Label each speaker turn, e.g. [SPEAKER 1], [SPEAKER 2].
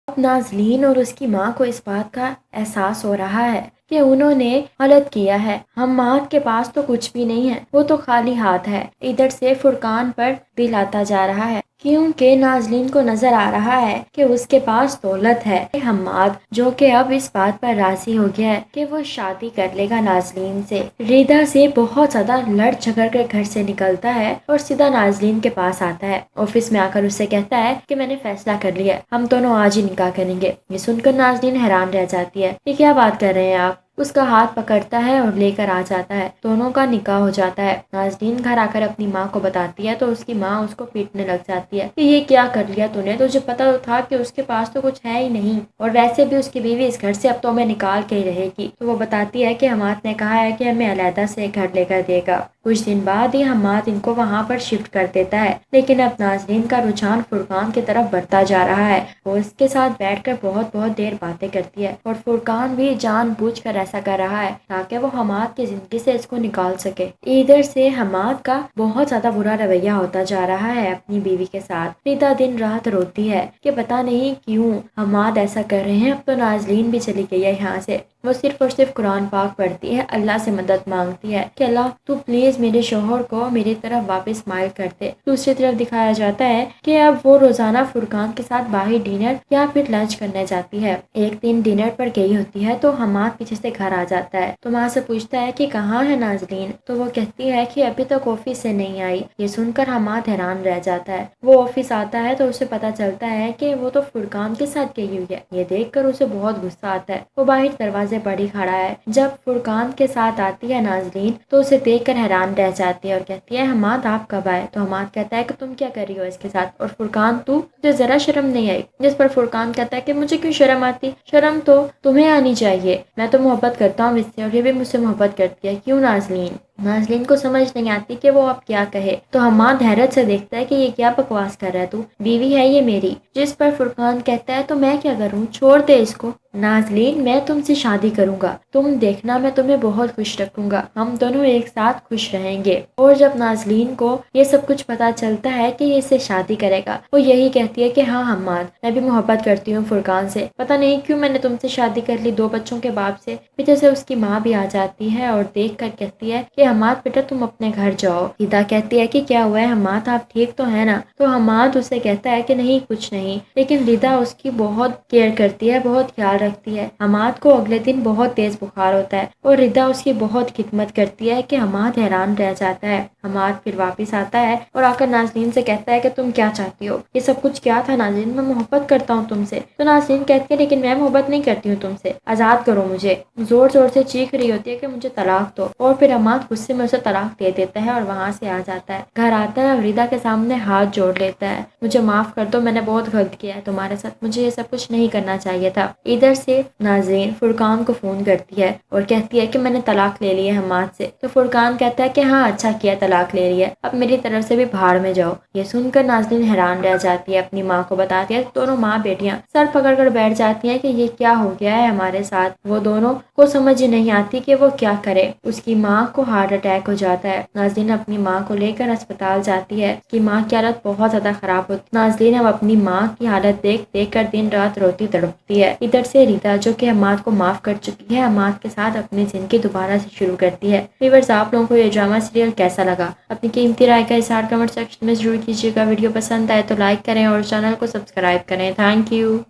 [SPEAKER 1] अब नाज़लीन और उसकी माँ को इस बात का एहसास हो रहा है कि उन्होंने गलत किया है। हम्माद के पास तो कुछ भी नहीं है, वो तो खाली हाथ है। इधर से फुरकान पर दिल आता जा रहा है क्योंकि नाज़लीन को नजर आ रहा है कि उसके पास दौलत है। हम्माद जो कि अब इस बात पर राजी हो गया है कि वो शादी कर लेगा नाज़लीन से। रिदा से बहुत ज्यादा लड़ झगड़ कर घर से निकलता है और सीधा नाज़लीन के पास आता है। ऑफिस में आकर उससे कहता है कि मैंने फैसला कर लिया, हम दोनों आज ही निकाह करेंगे। ये सुनकर नाज़लीन हैरान रह जाती है, ये क्या बात कर रहे हैं आप। उसका हाथ पकड़ता है और लेकर आ जाता है। दोनों का निकाह हो जाता है। नाज़लीन घर आकर अपनी माँ को बताती है तो उसकी माँ उसको पीटने लग जाती है कि ये क्या कर लिया तूने, तुझे पता तो था कि उसके पास तो कुछ है ही नहीं, और वैसे भी उसकी बीवी इस घर से अब तो हमें निकाल के ही रहेगी। तो वो बताती है कि हम्माद ने कहा है कि हमें अलहदा से घर लेकर देगा। कुछ दिन बाद ही हम्माद इनको वहाँ पर शिफ्ट कर देता है, लेकिन अब नाज़लीन का रुझान फुरकान की तरफ बढ़ता जा रहा है। वो इसके साथ बैठकर बहुत बहुत देर बातें करती है और फुरकान भी जानबूझकर ऐसा कर रहा है ताकि वो हम्माद की जिंदगी से इसको निकाल सके। इधर से हम्माद का बहुत ज्यादा बुरा रवैया होता जा रहा है अपनी बीवी के साथ। रिदा दिन रात रोती है कि पता नहीं क्यों हम्माद ऐसा कर रहे हैं। अब तो नाज़लीन भी चली गई है यहाँ से। वो सिर्फ और सिर्फ कुरान पाक पढ़ती है, अल्लाह से मदद मांगती है कि अल्लाह तू प्लीज मेरे शोहर को मेरी तरफ वापस माइल कर दे। दूसरी तरफ दिखाया जाता है कि अब वो रोजाना फुरकान के साथ बाहर डिनर या फिर लंच करने जाती है। एक दिन डिनर पर गई होती है तो हम्माद पीछे से घर आ जाता है तो माँ से पूछता है कि कहाँ है नाज़लीन। तो वो कहती है कि अभी तक ऑफिस से नहीं आई। ये सुनकर हम्माद हैरान रह जाता है। वो ऑफिस आता है तो उसे पता चलता है कि वो तो फुरकान के साथ गई हुई है। ये देखकर उसे बहुत गुस्सा आता है। वो बाहर दरवाजे पर ही खड़ा है। जब फुरकान के साथ आती है नाज़लीन तो उसे देखकर हैरान रह जाती है और कहती है हम्माद आप कब आए। तो हम्माद कहता है कि तुम क्या कर रही हो इसके साथ, और फुरकान तुझे जरा शर्म नहीं आई। जिस पर फुरकान कहता है कि मुझे क्यों शर्म आती, शर्म तो तुम्हें आनी चाहिए, मैं तो मोहब्बत करता हूँ इससे और ये भी मुझसे मोहब्बत करती है। क्यों नाज़लीन। नाज़लीन को समझ नहीं आती कि वो अब क्या कहे। तो हम्माद हैरत से देखता है कि ये क्या बकवास कर रहा है तू, बीवी है ये मेरी। जिस पर फुरकान कहता है तो मैं क्या करूँ, छोड़ दे इसको। नाज़लीन मैं तुमसे शादी करूंगा, तुम देखना मैं तुम्हें बहुत खुश रखूंगा, हम दोनों एक साथ खुश रहेंगे। और जब नाज़लीन को ये सब कुछ पता चलता है कि ये इससे शादी करेगा, वो यही कहती है कि हाँ हम्माद मैं भी मोहब्बत करती हूँ फुरकान से, पता नहीं क्यों मैंने तुमसे शादी कर ली, 2 बच्चों के बाप से। पीछे से उसकी माँ भी आ जाती है और देख कर कहती है कि हम्माद बेटा तुम अपने घर जाओ। हिदा कहती है कि क्या हुआ है हम्माद, आप ठीक तो है ना। तो हम्माद उसे कहता है कि नहीं कुछ नहीं, लेकिन रिदा उसकी बहुत केयर करती है, बहुत ख्याल रखती है। हम्माद को अगले दिन बहुत तेज बुखार होता है और रिदा उसकी बहुत खिदमत करती है कि हम्माद हैरान रह जाता है। हम्माद फिर वापस आता है और आकर नाज़लीन से कहता है कि तुम क्या चाहती हो, ये सब कुछ क्या था नाज़लीन, मैं मोहब्बत करता हूँ तुमसे। तो नाज़लीन कहती है लेकिन मैं मोहब्बत नहीं करती हूँ तुमसे, आजाद करो मुझे। जोर जोर से चीख रही होती है कि मुझे तलाक दो, और फिर हम्माद गुस्से में उसे तलाक दे देता है और वहाँ से आ जाता है। घर आता है और रिदा के सामने हाथ जोड़ लेता है, मुझे माफ कर दो, मैंने बहुत गलत किया है तुम्हारे साथ, मुझे ये सब कुछ नहीं करना चाहिए था। इधर से नाज़रीन फुरकान को फोन करती है और कहती है कि मैंने तलाक ले लिया हम्माद से। तो फुरकान कहता है कि हाँ अच्छा किया तलाक ले लिया, अब मेरी तरफ से भी भाड़ में जाओ। ये सुनकर नाज़रीन हैरान रह जाती है, अपनी माँ को बताती है। दोनों माँ बेटियां सर पकड़ कर बैठ जाती हैं कि ये क्या हो गया है हमारे साथ। वो दोनों को समझ ही नहीं आती कि वो क्या करे। उसकी माँ को हार्ट अटैक हो जाता है। नाज़रीन अपनी माँ को लेकर अस्पताल जाती है। उसकी माँ की हालत बहुत ज्यादा खराब होती है। नाज़रीन अब अपनी माँ की हालत देख देख कर दिन रात रोती तड़पती है। इधर से रीता जो कि हम्माद को माफ कर चुकी है, हम्माद के साथ अपनी जिंदगी दोबारा से शुरू करती है। व्यूअर्स आप लोगों को ये ड्रामा सीरियल कैसा लगा, अपनी कीमती राय का इज़हार कमेंट सेक्शन में जरूर कीजिएगा। वीडियो पसंद आए तो लाइक करें और चैनल को सब्सक्राइब करें। Thank you.